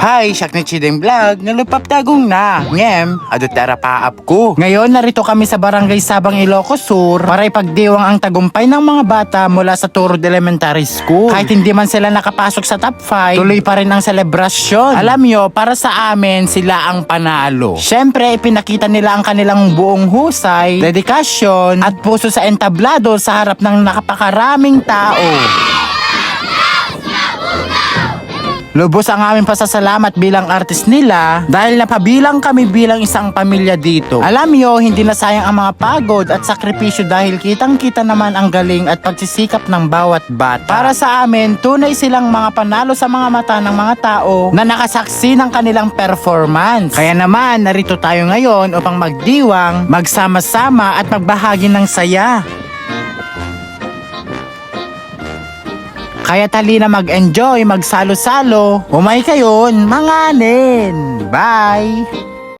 Hi, Shak ni Chideng Vlog, nalupap tagong na. Ngem, adutera paap ko. Ngayon, narito kami sa Barangay Sabang, Ilocos Sur para ipagdiwang ang tagumpay ng mga bata mula sa Turod Elementary School. Kahit hindi man sila nakapasok sa top 5, tuloy pa rin ang selebrasyon. Alam nyo, para sa amin, sila ang panalo. Syempre, ipinakita nila ang kanilang buong husay, dedikasyon, at puso sa entablado sa harap ng nakapakaraming tao. Lubos ang aming pasasalamat bilang artist nila dahil napabilang kami bilang isang pamilya dito. Alam nyo, hindi na sayang ang mga pagod at sakripisyo dahil kitang-kita naman ang galing at pagsisikap ng bawat bata. Para sa amin, tunay silang mga panalo sa mga mata ng mga tao na nakasaksi ng kanilang performance. Kaya naman, narito tayo ngayon upang magdiwang, magsama-sama at magbahagi ng saya. Kaya halina mag-enjoy, magsalo-salo, umay kayon, manganin. Bye!